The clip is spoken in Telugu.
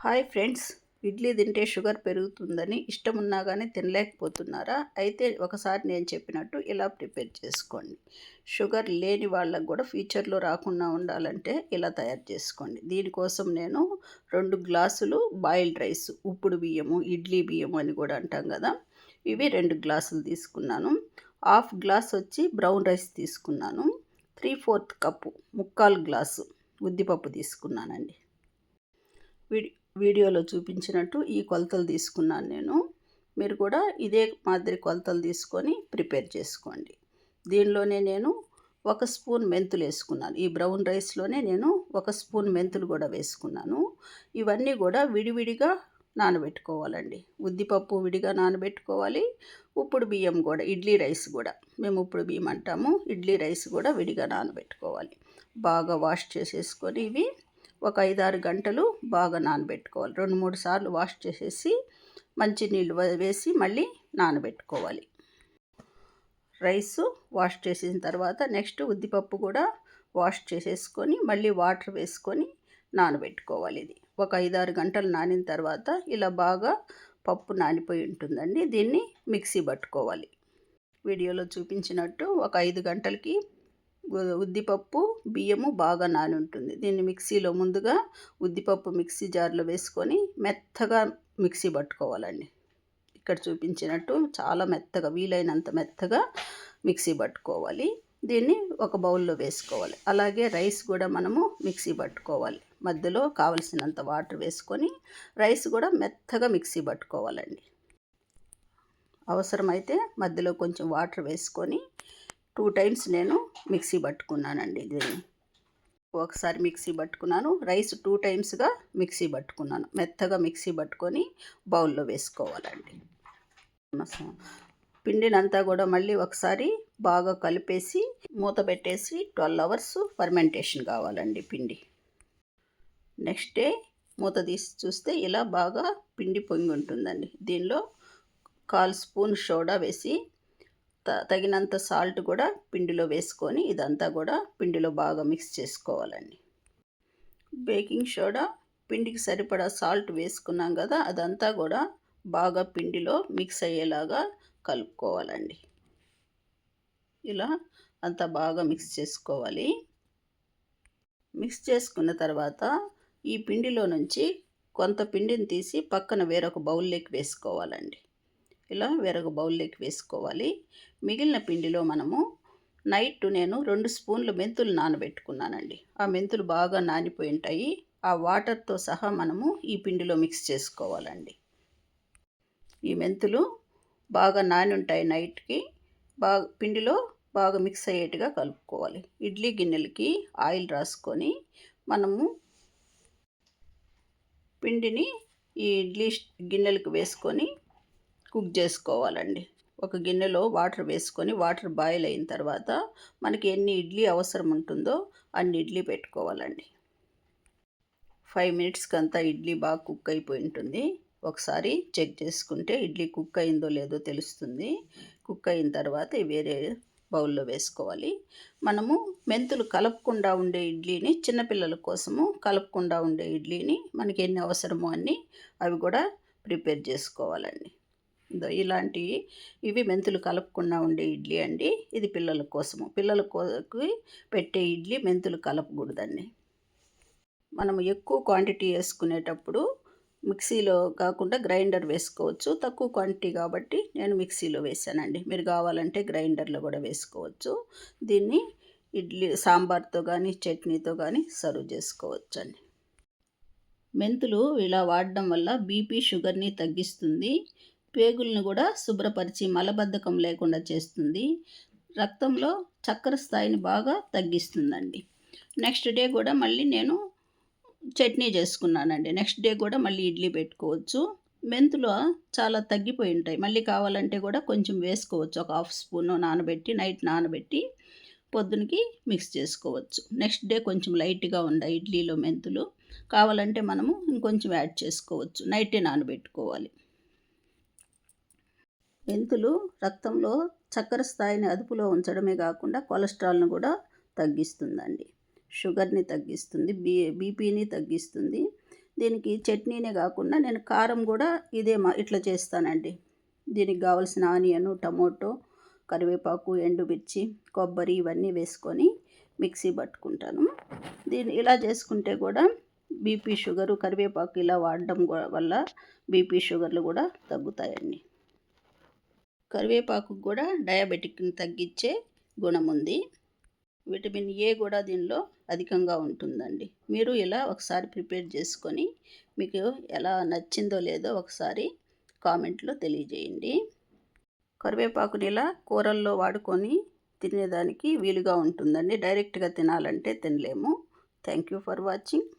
హాయ్ ఫ్రెండ్స్, ఇడ్లీ తింటే షుగర్ పెరుగుతుందని ఇష్టమున్నా కానీ తినలేకపోతున్నారా? అయితే ఒకసారి నేను చెప్పినట్టు ఇలా ప్రిపేర్ చేసుకోండి. షుగర్ లేని వాళ్ళకు కూడా ఫ్యూచర్లో రాకుండా ఉండాలంటే ఇలా తయారు చేసుకోండి. దీనికోసం నేను 2 గ్లాసులు బాయిల్డ్ రైస్, ఉప్పుడు బియ్యము, ఇడ్లీ బియ్యము అని కూడా అంటాం కదా, ఇవి 2 గ్లాసులు తీసుకున్నాను. హాఫ్ గ్లాస్ వచ్చి బ్రౌన్ రైస్ తీసుకున్నాను. 3/4 కప్పు, ముక్కాలు గ్లాసు ఉద్దిపప్పు తీసుకున్నానండి. వీడియోలో చూపించినట్టు ఈ కొలతలు తీసుకున్నాను నేను. మీరు కూడా ఇదే మాదిరి కొలతలు తీసుకొని ప్రిపేర్ చేసుకోండి. దీనిలోనే నేను 1 స్పూన్ మెంతులు వేసుకున్నాను. ఈ బ్రౌన్ రైస్లోనే నేను 1 స్పూన్ మెంతులు కూడా వేసుకున్నాను. ఇవన్నీ కూడా విడివిడిగా నానబెట్టుకోవాలండి. ఉద్దిపప్పు విడిగా నానబెట్టుకోవాలి. ఉప్పుడు బియ్యం కూడా, ఇడ్లీ రైస్ కూడా, మేము ఉప్పుడు బియ్యం అంటాము, ఇడ్లీ రైస్ కూడా విడిగా నానబెట్టుకోవాలి. బాగా వాష్ చేసేసుకొని ఇవి ఒక 5-6 గంటలు బాగా నానబెట్టుకోవాలి. 2-3 సార్లు వాష్ చేసేసి మంచి నీళ్ళు వేసి మళ్ళీ నానబెట్టుకోవాలి. రైసు వాష్ చేసిన తర్వాత నెక్స్ట్ ఉద్దిపప్పు కూడా వాష్ చేసేసుకొని మళ్ళీ వాటర్ వేసుకొని నానబెట్టుకోవాలి. ఇది ఒక 5-6 గంటలు నానిన తర్వాత ఇలా బాగా పప్పు నానిపోయి ఉంటుందండి. దీన్ని మిక్సీ పట్టుకోవాలి. వీడియోలో చూపించినట్టు ఒక 5 గంటలకి ఉద్దిపప్పు బియ్యము బాగా నాని ఉంటుంది. దీన్ని మిక్సీలో ముందుగా ఉద్దిపప్పు మిక్సీ జార్లో వేసుకొని మెత్తగా మిక్సీ పట్టుకోవాలండి. ఇక్కడ చూపించినట్టు చాలా మెత్తగా, వీలైనంత మెత్తగా మిక్సీ పట్టుకోవాలి. దీన్ని ఒక బౌల్లో వేసుకోవాలి. అలాగే రైస్ కూడా మనము మిక్సీ పట్టుకోవాలి. మధ్యలో కావలసినంత వాటర్ వేసుకొని రైస్ కూడా మెత్తగా మిక్సీ పట్టుకోవాలండి. అవసరమైతే మధ్యలో కొంచెం వాటర్ వేసుకొని 2 టైమ్స్ నేను మిక్సీ పట్టుకున్నానండి. దీన్ని ఒకసారి మిక్సీ పట్టుకున్నాను, రైస్ 2 టైమ్స్గా మిక్సీ పట్టుకున్నాను. మెత్తగా మిక్సీ పట్టుకొని బౌల్లో వేసుకోవాలండి. పిండినంతా కూడా మళ్ళీ ఒకసారి బాగా కలిపేసి మూత పెట్టేసి 12 అవర్స్ ఫర్మెంటేషన్ కావాలండి పిండి. నెక్స్ట్ డే మూత తీసి చూస్తే ఇలా బాగా పిండి పొంగి ఉంటుందండి. దీనిలో 1/4 స్పూన్ సోడా వేసి తగినంత సాల్ట్ కూడా పిండిలో వేసుకొని ఇదంతా కూడా పిండిలో బాగా మిక్స్ చేసుకోవాలండి. బేకింగ్ సోడా, పిండికి సరిపడా సాల్ట్ వేసుకున్నాం కదా, అదంతా కూడా బాగా పిండిలో మిక్స్ అయ్యేలాగా కలుపుకోవాలండి. ఇలా అంతా బాగా మిక్స్ చేసుకోవాలి. మిక్స్ చేసుకున్న తర్వాత ఈ పిండిలో నుంచి కొంత పిండిని తీసి పక్కన వేరొక బౌల్లోకి వేసుకోవాలండి. ఇలా వేరొక బౌల్లోకి వేసుకోవాలి. మిగిలిన పిండిలో మనము నేను 2 స్పూన్లు మెంతులు నానబెట్టుకున్నానండి. ఆ మెంతులు బాగా నానిపోయి ఉంటాయి. ఆ వాటర్తో సహా మనము ఈ పిండిలో మిక్స్ చేసుకోవాలండి. ఈ మెంతులు బాగా నాని ఉంటాయి నైట్కి. పిండిలో బాగా మిక్స్ అయ్యేట్టుగా కలుపుకోవాలి. ఇడ్లీ గిన్నెలకి ఆయిల్ రాసుకొని మనము పిండిని ఈ ఇడ్లీ గిన్నెలకు వేసుకొని కుక్ చేసుకోవాలండి. ఒక గిన్నెలో వాటర్ వేసుకొని వాటర్ బాయిల్ అయిన తర్వాత మనకి ఎన్ని ఇడ్లీ అవసరం ఉంటుందో అన్ని ఇడ్లీ పెట్టుకోవాలండి. 5 మినిట్స్కి అంతా ఇడ్లీ బాగా కుక్ అయిపోయి ఉంటుంది. ఒకసారి చెక్ చేసుకుంటే ఇడ్లీ కుక్ అయిందో లేదో తెలుస్తుంది. కుక్ అయిన తర్వాత వేరే బౌల్లో వేసుకోవాలి. మనము మెంతులు కలపకుండా ఉండే ఇడ్లీని, చిన్నపిల్లల కోసము కలపకుండా ఉండే ఇడ్లీని మనకి ఎన్ని అవసరమో అన్ని అవి కూడా ప్రిపేర్ చేసుకోవాలండి. ఇవి మెంతులు కలపకుండా ఉండే ఇడ్లీ అండి. ఇది పిల్లల కోసము. పిల్లలకి పెట్టే ఇడ్లీ మెంతులు కలపకూడదండి. మనము ఎక్కువ క్వాంటిటీ వేసుకునేటప్పుడు మిక్సీలో కాకుండా గ్రైండర్ వేసుకోవచ్చు. తక్కువ క్వాంటిటీ కాబట్టి నేను మిక్సీలో వేసానండి. మీరు కావాలంటే గ్రైండర్లో కూడా వేసుకోవచ్చు. దీన్ని ఇడ్లీ సాంబార్తో కానీ చట్నీతో కానీ సర్వ్ చేసుకోవచ్చండి. మెంతులు ఇలా వాడడం వల్ల బీపీ, షుగర్ని తగ్గిస్తుంది. పేగులను కూడా శుభ్రపరిచి మలబద్ధకం లేకుండా చేస్తుంది. రక్తంలో చక్కెర స్థాయిని బాగా తగ్గిస్తుందండి. నెక్స్ట్ డే కూడా మళ్ళీ నేను చట్నీ చేసుకున్నానండి. నెక్స్ట్ డే కూడా మళ్ళీ ఇడ్లీ పెట్టుకోవచ్చు. మెంతులు చాలా తగ్గిపోయి ఉంటాయి. మళ్ళీ కావాలంటే కూడా కొంచెం వేసుకోవచ్చు. ఒక 1/2 స్పూన్ నానబెట్టి, నైట్ నానబెట్టి పొద్దునకి మిక్స్ చేసుకోవచ్చు. నెక్స్ట్ డే కొంచెం లైట్గా ఉండే ఇడ్లీలో మెంతులు కావాలంటే మనము ఇంకొంచెం యాడ్ చేసుకోవచ్చు. నైటే నానబెట్టుకోవాలి. మెంతులు రక్తంలో చక్కెర స్థాయిని అదుపులో ఉంచడమే కాకుండా కొలెస్ట్రాల్ను కూడా తగ్గిస్తుందండి. షుగర్ని తగ్గిస్తుంది, బీపీని తగ్గిస్తుంది. దీనికి చట్నీనే కాకుండా నేను కారం కూడా ఇట్లా చేస్తానండి. దీనికి కావాల్సిన ఆనియను, టమోటో, కరివేపాకు, ఎండుమిర్చి, కొబ్బరి ఇవన్నీ వేసుకొని మిక్సీ పట్టుకుంటాను. దీన్ని ఇలా చేసుకుంటే కూడా బీపీ, షుగరు, కరివేపాకు ఇలా వాడడం వల్ల బీపీ, షుగర్లు కూడా తగ్గుతాయండి. కరివేపాకు కూడా డయాబెటిక్ని తగ్గించే గుణం ఉంది. విటమిన్ ఏ కూడా దీనిలో అధికంగా ఉంటుందండి. మీరు ఇలా ఒకసారి ప్రిపేర్ చేసుకొని మీకు ఎలా నచ్చిందో లేదో ఒకసారి కామెంట్లో తెలియజేయండి. కరివేపాకుని ఇలా కూరల్లో వాడుకొని తినేదానికి వీలుగా ఉంటుందండి. డైరెక్ట్గా తినాలంటే తినలేము. Thank you for watching.